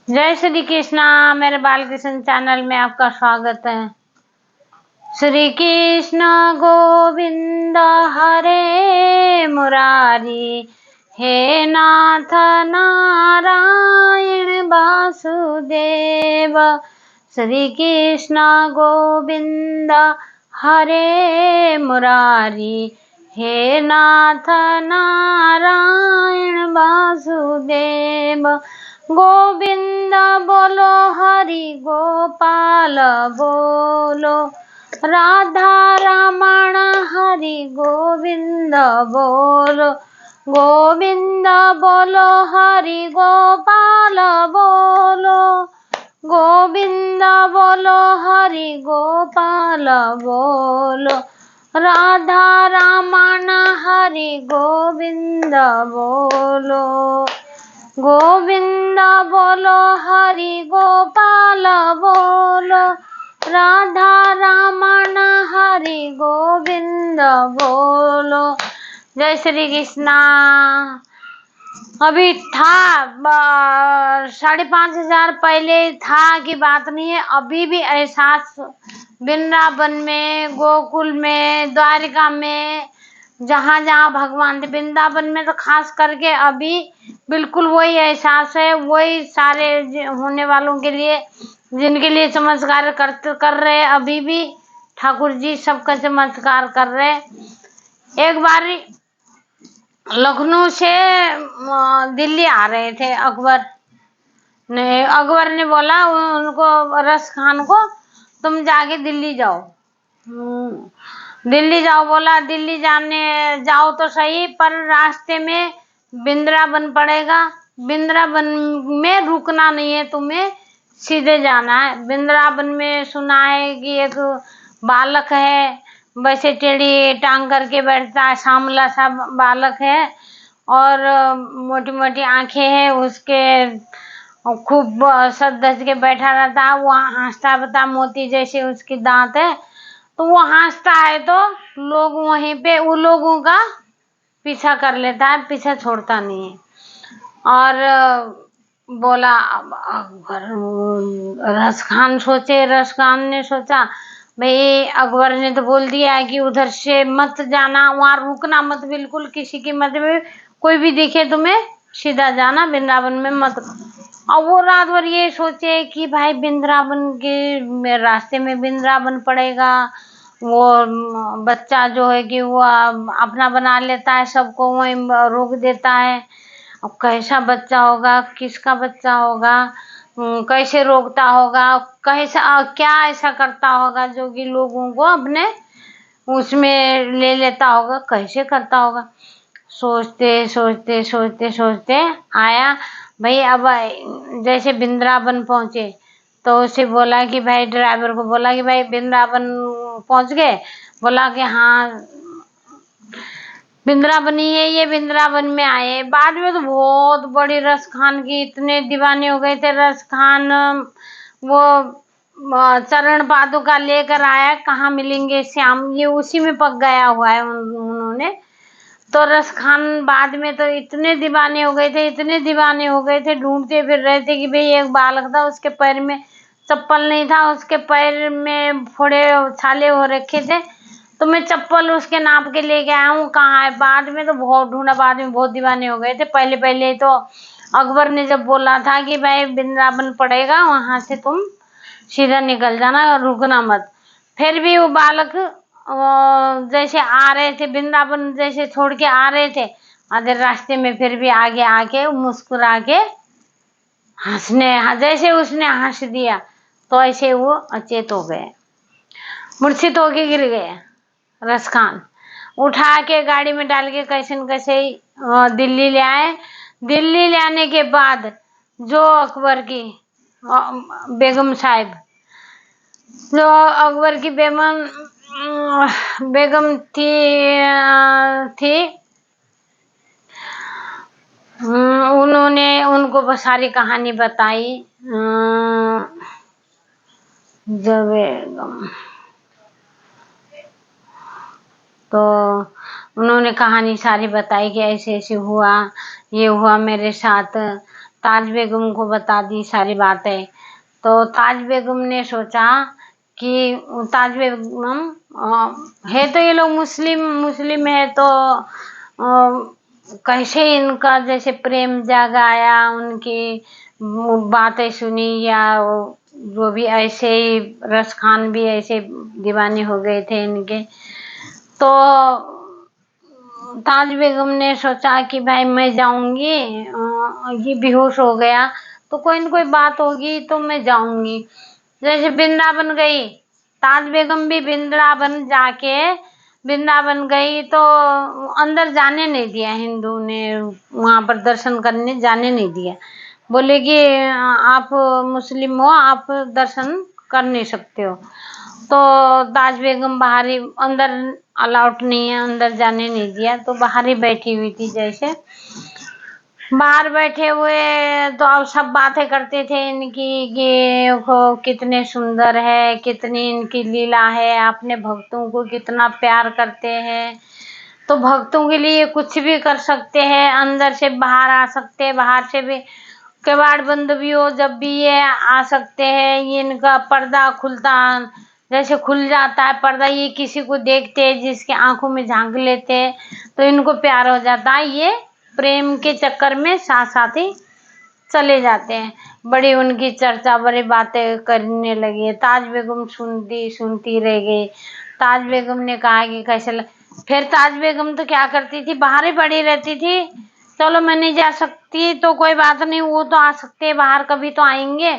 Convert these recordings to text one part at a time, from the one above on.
जय श्री कृष्णा। मेरे बाल कृष्ण चैनल में आपका स्वागत है। श्री कृष्ण गोविंद हरे मुरारी, हे नाथ नारायण वासुदेव। श्री कृष्ण गोविंद हरे मुरारी, हे नाथ नारायण वासुदेव। गोविंद बोलो हरि गोपाल बोलो, राधा रमण हरि गोविंद बोलो। गोविंद बोलो हरि गोपाल बोलो, गोविंद बोलो हरि गोपाल बोलो। राधा रमण हरि गोविंद बोलो। गोविंद बोलो हरि गोपाल बोलो, राधा रमण हरि गोविंद बोलो। जय श्री कृष्णा। अभी था 5,500 पहले था की बात नहीं है। अभी भी एहसास वृंदावन में, गोकुल में, द्वारिका में, जहाँ जहाँ भगवान थे, वृंदावन में तो खास करके अभी बिल्कुल वही एहसास है। वही सारे होने वालों के लिए, जिनके लिए चमत्कार कर रहे हैं, अभी भी ठाकुर जी सबका चमत्कार कर रहे हैं। एक बार लखनऊ से दिल्ली आ रहे थे अकबर ने बोला उनको, रस खान को, तुम जाके दिल्ली जाओ। दिल्ली जाओ बोला। दिल्ली जाओ तो सही, पर रास्ते में वृंदावन पड़ेगा। वृंदावन में रुकना नहीं है, तुम्हें सीधे जाना है। वृंदावन में सुना है कि एक बालक है, वैसे टेढ़ी टांग करके बैठता है, सांवला सा बालक है और मोटी मोटी आंखें हैं उसके, खूब सज धज के बैठा रहता है। वो हंसता बता, मोती जैसे उसकी दांत है, तो वो हंसता है तो लोग वहीं पे उन लोगों का पीछा कर लेता है, पीछा छोड़ता नहीं है। और बोला, रसखान ने सोचा भाई अकबर ने तो बोल दिया है कि उधर से मत जाना, वहां रुकना मत, बिल्कुल किसी की मत में, कोई भी दिखे तुम्हें सीधा जाना, वृंदावन में मत। और वो रात भर ये सोचे कि भाई वृंदावन के रास्ते में वृंदावन पड़ेगा। वो बच्चा जो है कि वो अपना बना लेता है, सबको वहीं रोक देता है। अब कैसा बच्चा होगा, किसका बच्चा होगा, कैसे रोकता होगा, कैसा क्या ऐसा करता होगा जो कि लोगों को अपने उसमें ले लेता होगा, कैसे करता होगा। सोचते सोचते सोचते सोचते आया भाई। अब जैसे वृंदावन पहुंचे तो उसे बोला कि भाई, ड्राइवर को बोला कि भाई वृंदावन पहुंच गए। बोला कि हाँ वृंदावन ही है, ये वृंदावन में आए। बाद में तो बहुत बड़ी रस खान की इतने दीवाने हो गए थे। रस खान वो चरण पादुका लेकर आया, कहाँ मिलेंगे श्याम, ये उसी में पक गया हुआ है उन्होंने। तो रस खान बाद में तो इतने दीवाने हो गए थे, इतने दीवाने हो गए थे, ढूंढते फिर रहे थे कि भाई एक बालक था, उसके पैर में चप्पल नहीं था, उसके पैर में फोड़े छाले हो रखे थे, तो मैं चप्पल उसके नाप के लेके आया हूँ, कहाँ है। बाद में तो बहुत ढूंढा, बाद में बहुत दीवाने हो गए थे। पहले पहले तो अकबर ने जब बोला था कि भाई वृंदावन पड़ेगा, वहां से तुम सीधा निकल जाना, रुकना मत, फिर भी वो बालक जैसे आ रहे थे वृंदावन, जैसे छोड़ के आ रहे थे, आधे रास्ते में फिर भी आगे आके मुस्कुरा के हंसने, जैसे उसने हंस दिया तो ऐसे वो अचेत हो गए, मूर्छित होके गिर गए। रस खान उठा के गाड़ी में डाल के कैसे न कैसे दिल्ली ले आए। दिल्ली ले आने के बाद जो अकबर की बेगम साहिब, जो अकबर की बेगम थी उन्होंने उनको सारी कहानी बताई। जब बेगम तो उन्होंने कहानी सारी बताई कि ऐसे ऐसे हुआ, ये हुआ मेरे साथ। ताज बेगम को बता दी सारी बातें। तो ताज बेगम ने सोचा कि ताज बेगम है तो ये लोग मुस्लिम है, तो कैसे इनका जैसे प्रेम जागाया, उनकी बातें सुनी, या वो भी ऐसे ही रस खान भी ऐसे दीवाने हो गए थे इनके। तो ताज बेगम ने सोचा कि भाई मैं जाऊंगी, ये बेहोश हो गया तो कोई न कोई बात होगी तो मैं जाऊंगी। जैसे वृंदावन गई, ताज बेगम भी वृंदावन गई तो अंदर जाने नहीं दिया, हिंदू ने वहां पर दर्शन करने जाने नहीं दिया। बोले कि आप मुस्लिम हो, आप दर्शन कर नहीं सकते हो। तो ताज बेगम बाहर ही, अंदर अलाउड नहीं है, अंदर जाने नहीं दिया, तो बाहर ही बैठी हुई थी। जैसे बाहर बैठे हुए तो अब सब बातें करते थे इनकी कि कितने सुंदर है, कितनी इनकी लीला है, अपने भक्तों को कितना प्यार करते हैं, तो भक्तों के लिए कुछ भी कर सकते हैं, अंदर से बाहर आ सकते हैं, बाहर से भी किवाड़ बंद भी हो जब भी ये आ सकते हैं। ये इनका पर्दा खुलता, जैसे खुल जाता है पर्दा, ये किसी को देखते हैं, जिसके आंखों में झांक लेते हैं तो इनको प्यार हो जाता है। ये प्रेम के चक्कर में साथ साथ ही चले जाते हैं। बड़ी उनकी चर्चा, बड़ी बातें करने लगे। ताज बेगम सुनती रह गई। ताज बेगम ने कहा कि कैसे फिर ताज बेगम तो क्या करती थी, बाहर ही पड़ी रहती थी। चलो मैं नहीं जा सकती तो कोई बात नहीं, वो तो आ सकते हैं बाहर, कभी तो आएंगे।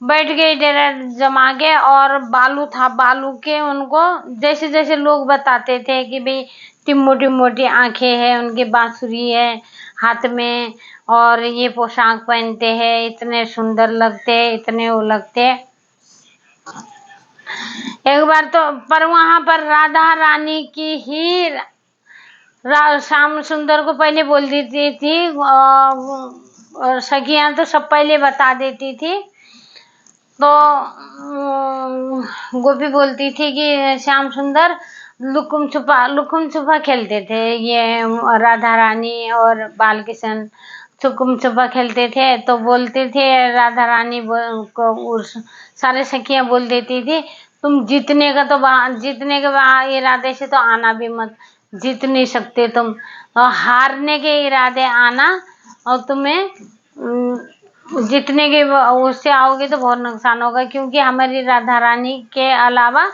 बैठ गए डेरा जमा के, और बालू था, बालू के उनको जैसे जैसे लोग बताते थे कि भाई मोटी मोटी आंखें हैं, उनकी बांसुरी है हाथ में, और ये पोशाक पहनते हैं, इतने सुंदर लगते हैं, इतने वो लगते हैं। एक बार तो पर वहां पर राधा रानी की ही श्याम सुंदर को पहले बोल देती थी, सखियां तो सब पहले बता देती थी। तो गोपी बोलती थी कि श्याम सुंदर लुकुम छुपा खेलते थे, ये राधा रानी और बालकिशन छुकुम छुपा खेलते थे। तो बोलते थे राधा रानी को, उस सारे सखियां बोल देती थी, तुम जीतने के इरादे से तो आना भी मत, जीत नहीं सकते तुम, और हारने के इरादे आना, और तुम्हें जीतने के उससे आओगे तो बहुत नुकसान होगा, क्योंकि हमारी राधा रानी के अलावा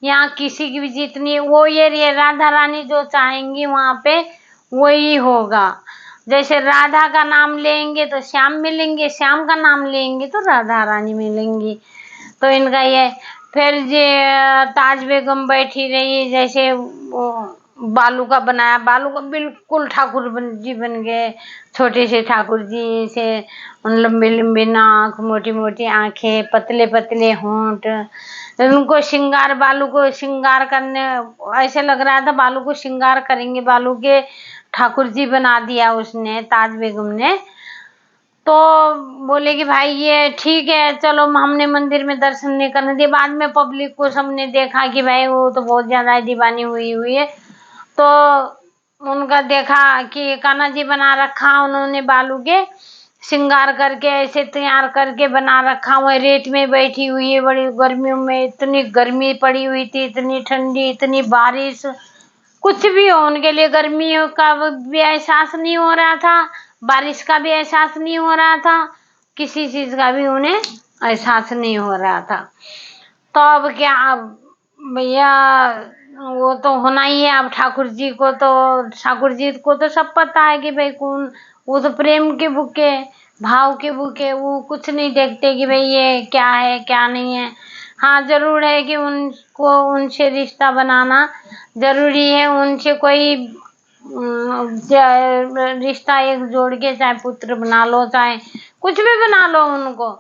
यहाँ किसी की भी जीतनी है। वो ये राधा रानी जो चाहेंगी वहां पे वही होगा। जैसे राधा का नाम लेंगे तो श्याम मिलेंगे, श्याम का नाम लेंगे तो राधा रानी मिलेंगी। तो इनका ये फिर ये ताज बेगम बैठी रही, जैसे बालू का बनाया, बालू का बिल्कुल ठाकुर जी बन गए, छोटे से ठाकुर जी से, लंबी लंबी नाक, मोटी मोटी आंखें, पतले पतले होंठ, उनको श्रृंगार, बालू को श्रृंगार करने, ऐसे लग रहा था बालू को श्रृंगार करेंगे, बालू के ठाकुर जी बना दिया उसने, ताज बेगम ने। तो बोले कि भाई ये ठीक है, चलो हमने मंदिर में दर्शन नहीं करने दिए। बाद में पब्लिक को सबने देखा कि भाई वो तो बहुत ज्यादा दीवानी हुई है, तो उनका देखा कि कान्हा जी बना रखा उन्होंने, बालू के श्रृंगार करके ऐसे तैयार करके बना रखा। वह रेत में बैठी हुई है, बड़ी गर्मियों में, इतनी गर्मी पड़ी हुई थी, इतनी ठंडी, इतनी बारिश, कुछ भी हो उनके लिए गर्मी का भी एहसास नहीं हो रहा था, बारिश का भी एहसास नहीं हो रहा था, किसी चीज का भी उन्हें एहसास नहीं हो रहा था। तो अब क्या, अब भैया वो तो होना ही है। अब ठाकुर जी को तो सब पता है कि भाई कौन, वो तो प्रेम के बुके, भाव के बुके, वो कुछ नहीं देखते कि भाई ये क्या है क्या नहीं है। हाँ जरूर है कि उनको उनसे रिश्ता बनाना जरूरी है, उनसे कोई रिश्ता एक जोड़ के, चाहे पुत्र बना लो, चाहे कुछ भी बना लो, उनको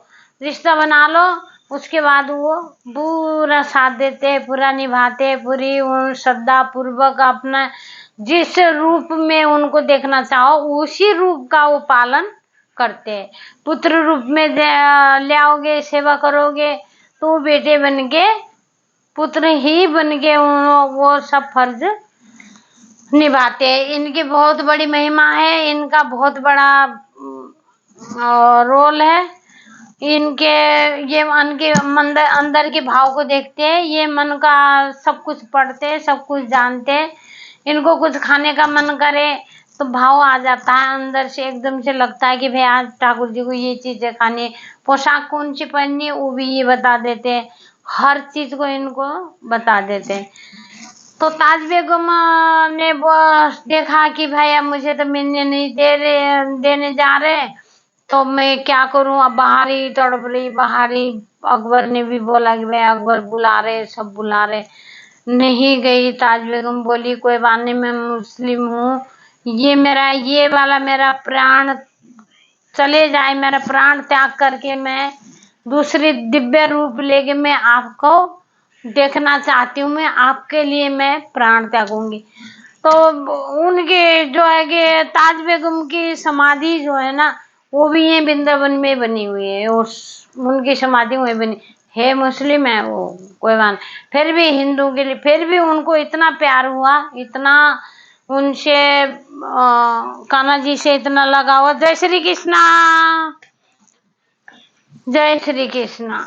रिश्ता बना लो, उसके बाद वो पूरा साथ देते, पूरा निभाते, पूरी श्रद्धा पूर्वक अपना जिस रूप में उनको देखना चाहो उसी रूप का वो पालन करते हैं। पुत्र रूप में ले आओगे, सेवा करोगे, तो बेटे बन के, पुत्र ही बन के वो सब फर्ज निभाते हैं। इनकी बहुत बड़ी महिमा है, इनका बहुत बड़ा रोल है इनके। ये मन के अंदर के भाव को देखते हैं, ये मन का सब कुछ पढ़ते हैं, सब कुछ जानते हैं। इनको कुछ खाने का मन करे तो भाव आ जाता है अंदर से, एकदम से लगता है कि भाई आज ठाकुर जी को ये चीजें खानी है। पोशाक कौन सी पहननी है वो भी ये बता देते हैं, हर चीज को इनको बता देते हैं। तो ताज बेगम ने बस देखा कि भाई अब मुझे तो मिलने नहीं देने जा रहे, तो मैं क्या करूं, अब बाहर ही तड़प रही, बाहर ही। अकबर ने भी बोला कि भाई अकबर बुला रहे, सब बुला रहे, नहीं गई। ताज बेगम बोली कोई बात नहीं, मैं मुस्लिम हूँ, ये वाला मेरा प्राण चले जाए, मेरा प्राण त्याग करके मैं दूसरी दिव्य रूप लेके मैं आपको देखना चाहती हूँ, मैं आपके लिए मैं प्राण त्यागूंगी। तो उनके जो है कि ताज बेगम की समाधि जो है ना, वो भी ये वृंदावन में बनी हुई है। उनकी समाधि वहीं बनी है। मुस्लिम है वो, कोई बात नहीं, फिर भी हिंदू के लिए, फिर भी उनको इतना प्यार हुआ, इतना उनसे कान्हा जी से इतना लगा हुआ। जय श्री कृष्णा, जय श्री कृष्णा।